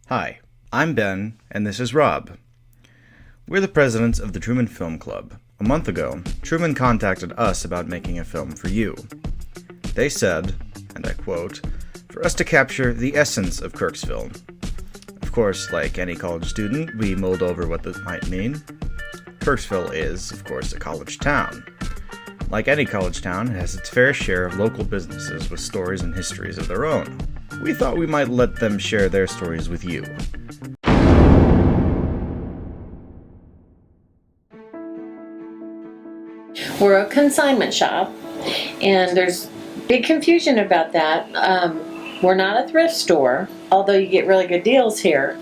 Hi, I'm Ben, and this is Rob. We're the presidents of the Truman Film Club. A month ago, Truman contacted us about making a film for you. They said, and I quote, "for us to capture the essence of Kirksville." Of course, like any college student, we mulled over what this might mean. Kirksville is, of course, a college town. Like any college town, it has its fair share of local businesses with stories and histories of their own. We thought we might let them share their stories with you. We're a consignment shop, and there's big confusion about that. We're not a thrift store, although you get really good deals here.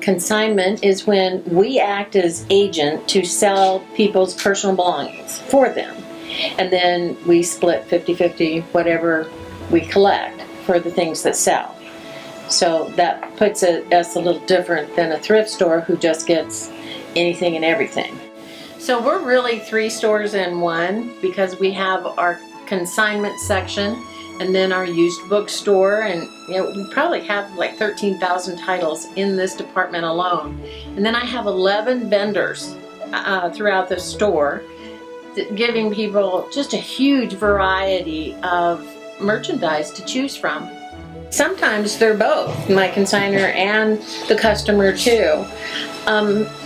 Consignment is when we act as agent to sell people's personal belongings for them. And then we split 50-50 whatever we collect for the things that sell. So that puts us a little different than a thrift store who just gets anything and everything. So we're really 3 stores in one because we have our consignment section and then our used bookstore, and we probably have like 13,000 titles in this department alone. And then I have 11 vendors throughout the store, giving people just a huge variety of merchandise to choose from. Sometimes they're both, my consignor and the customer too.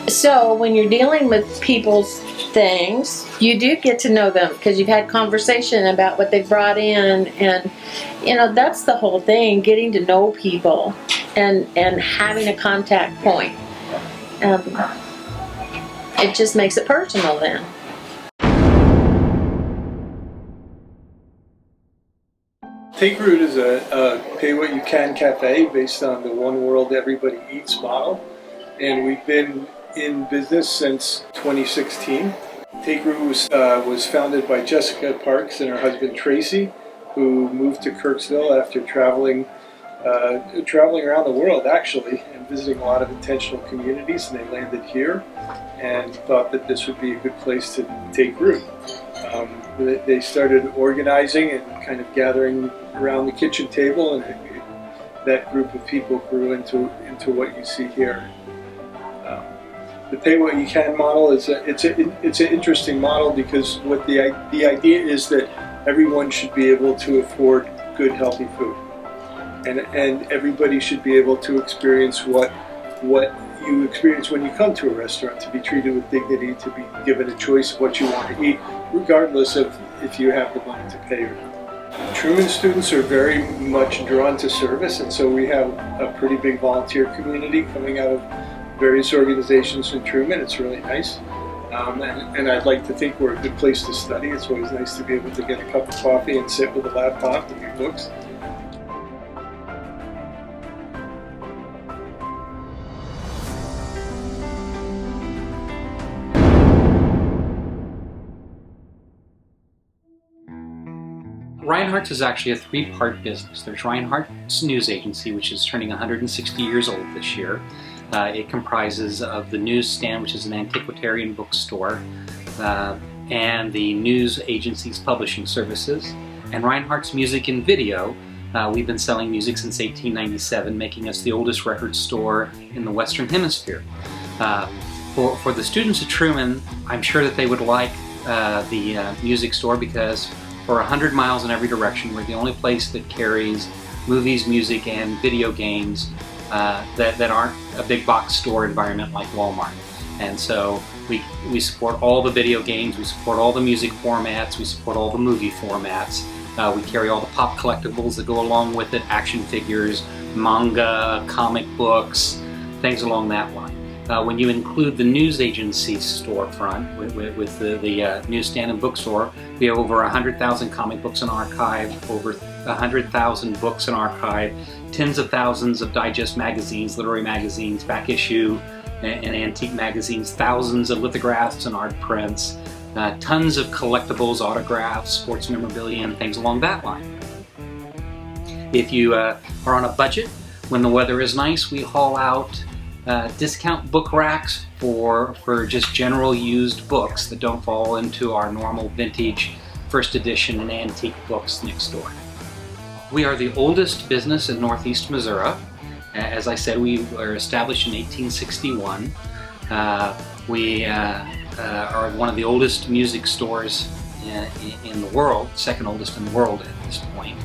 So when you're dealing with people's things, you do get to know them because you've had conversation about what they've brought in, and that's the whole thing, getting to know people and having a contact point. It just makes it personal then. Tru100 is a pay-what-you-can cafe based on the one world everybody eats model, and we've been in business since 2016. Tru100 was founded by Jessica Parks and her husband Tracy, who moved to Kirksville after traveling around the world actually, and visiting a lot of intentional communities, and they landed here and thought that this would be a good place to take root. They started organizing and kind of gathering around the kitchen table, and that group of people grew into what you see here. The pay what you can model is it's an interesting model because what the idea is that everyone should be able to afford good, healthy food, and everybody should be able to experience what you experience when you come to a restaurant, to be treated with dignity, to be given a choice of what you want to eat, regardless of if you have the money to pay or not. Truman students are very much drawn to service, and so we have a pretty big volunteer community coming out of various organizations in Truman. It's really nice. And I'd like to think we're a good place to study. It's always nice to be able to get a cup of coffee and sit with a laptop and read books. Reinhardt's is actually a 3-part business. There's Reinhardt's News Agency, which is turning 160 years old this year. It comprises of the newsstand, which is an antiquarian bookstore, and the news agency's publishing services. And Reinhardt's Music and Video. We've been selling music since 1897, making us the oldest record store in the Western Hemisphere. For the students at Truman, I'm sure that they would like the music store because for 100 miles in every direction, we're the only place that carries movies, music, and video games that aren't a big box store environment like Walmart. And so we support all the video games, we support all the music formats, we support all the movie formats. We carry all the pop collectibles that go along with it, action figures, manga, comic books, things along that line. When you include the news agency storefront with the newsstand and bookstore, we have over 100,000 comic books in archive, over 100,000 books in archive, tens of thousands of digest magazines, literary magazines, back issue and antique magazines, thousands of lithographs and art prints, tons of collectibles, autographs, sports memorabilia, and things along that line. If you are on a budget, when the weather is nice, we haul out discount book racks for just general used books that don't fall into our normal vintage, first edition, and antique books next door. We are the oldest business in Northeast Missouri, As I said, we were established in 1861. We are one of the oldest music stores in the world, second oldest in the world at this point.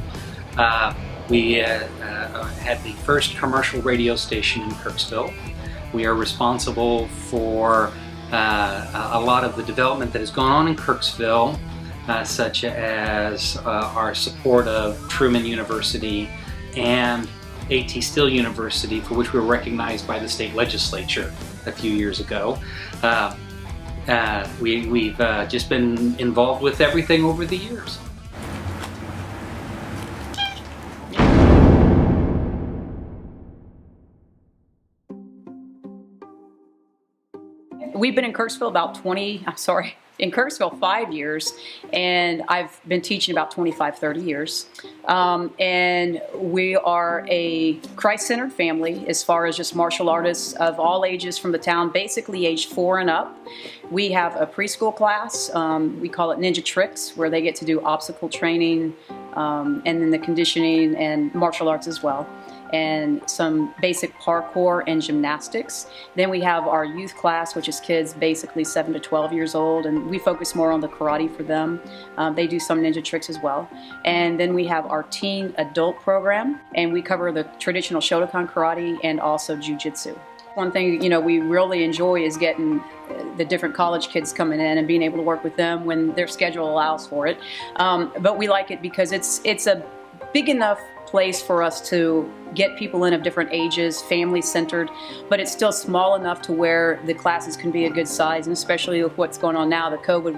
We had the first commercial radio station in Kirksville. We are responsible for a lot of the development that has gone on in Kirksville, such as our support of Truman University and A.T. Still University, for which we were recognized by the state legislature a few years ago. We've just been involved with everything over the years. We've been in Kirksville in Kirksville 5 years, and I've been teaching about 25, 30 years. And we are a Christ-centered family as far as just martial artists of all ages from the town, basically age 4 and up. We have a preschool class, we call it Ninja Tricks, where they get to do obstacle training, and then the conditioning and martial arts as well, and some basic parkour and gymnastics. Then we have our youth class, which is kids basically 7 to 12 years old, and we focus more on the karate for them. They do some ninja tricks as well. And then we have our teen adult program, and we cover the traditional Shotokan karate and also jiu-jitsu. One thing, we really enjoy is getting the different college kids coming in and being able to work with them when their schedule allows for it. But we like it because it's a big enough place for us to get people in of different ages, family-centered, but it's still small enough to where the classes can be a good size, and especially with what's going on now, the COVID,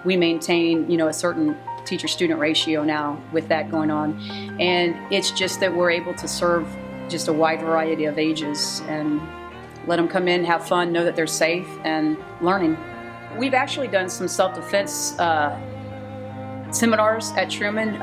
we maintain, a certain teacher-student ratio now with that going on. And it's just that we're able to serve just a wide variety of ages and let them come in, have fun, know that they're safe and learning. We've actually done some self-defense seminars at Truman.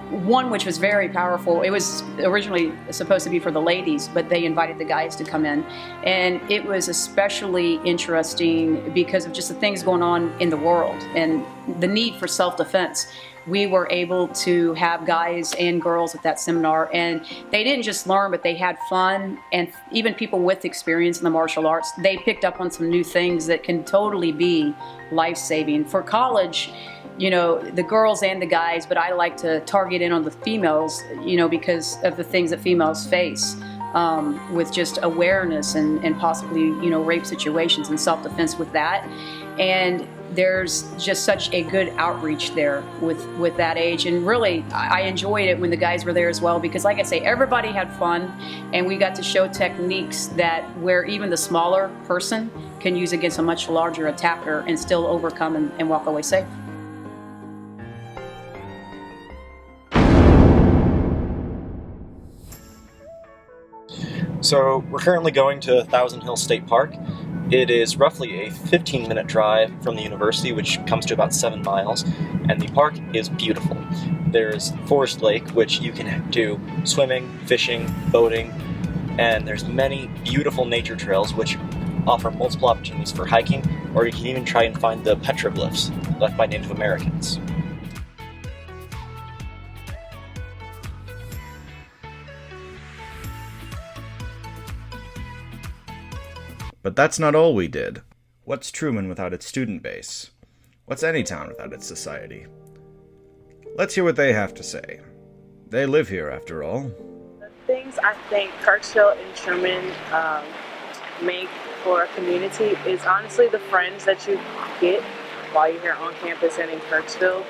One which was very powerful. It was originally supposed to be for the ladies, but they invited the guys to come in. And it was especially interesting because of just the things going on in the world and the need for self-defense. We were able to have guys and girls at that seminar, and they didn't just learn, but they had fun. And even people with experience in the martial arts, they picked up on some new things that can totally be life-saving. For college, the girls and the guys, but I like to target in on the females, because of the things that females face with just awareness and possibly, rape situations and self-defense with that. And there's just such a good outreach there with that age. And really, I enjoyed it when the guys were there as well, because like I say, everybody had fun, and we got to show techniques that where even the smaller person can use against a much larger attacker and still overcome and walk away safe. So we're currently going to Thousand Hills State Park. It is roughly a 15-minute drive from the university, which comes to about 7 miles, and the park is beautiful. There's Forest Lake, which you can do swimming, fishing, boating, and there's many beautiful nature trails which offer multiple opportunities for hiking, or you can even try and find the petroglyphs left by Native Americans. But that's not all we did. What's Truman without its student base? What's any town without its society? Let's hear what they have to say. They live here, after all. The things I think Kirksville and Truman make for a community is honestly the friends that you get while you're here on campus and in Kirksville.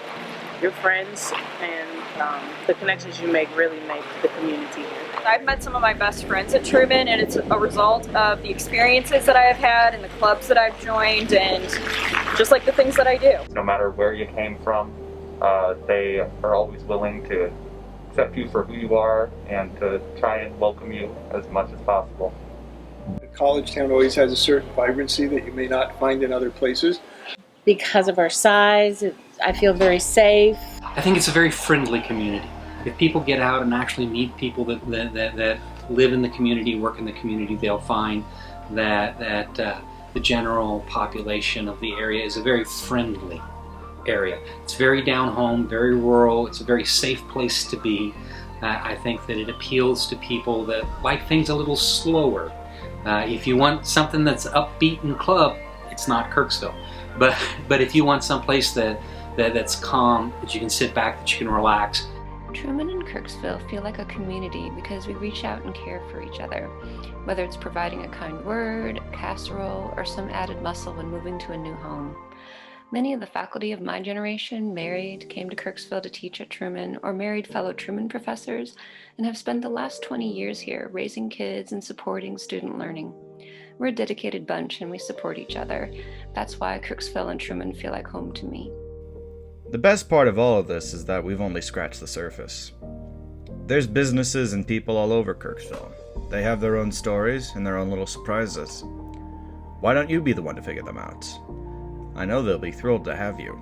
Your friends and the connections you make really make the community here. I've met some of my best friends at Truman, and it's a result of the experiences that I have had and the clubs that I've joined and just like the things that I do. No matter where you came from, they are always willing to accept you for who you are and to try and welcome you as much as possible. The college town always has a certain vibrancy that you may not find in other places. Because of our size, I feel very safe. I think it's a very friendly community. If people get out and actually meet people that live in the community, work in the community, they'll find that the general population of the area is a very friendly area. It's very down home, very rural. It's a very safe place to be. I think that it appeals to people that like things a little slower. If you want something that's upbeat and club, it's not Kirksville. But if you want someplace that's calm, that you can sit back, that you can relax. Truman and Kirksville feel like a community because we reach out and care for each other, whether it's providing a kind word, a casserole, or some added muscle when moving to a new home. Many of the faculty of my generation married, came to Kirksville to teach at Truman, or married fellow Truman professors, and have spent the last 20 years here raising kids and supporting student learning. We're a dedicated bunch and we support each other. That's why Kirksville and Truman feel like home to me. The best part of all of this is that we've only scratched the surface. There's businesses and people all over Kirksville. They have their own stories and their own little surprises. Why don't you be the one to figure them out? I know they'll be thrilled to have you.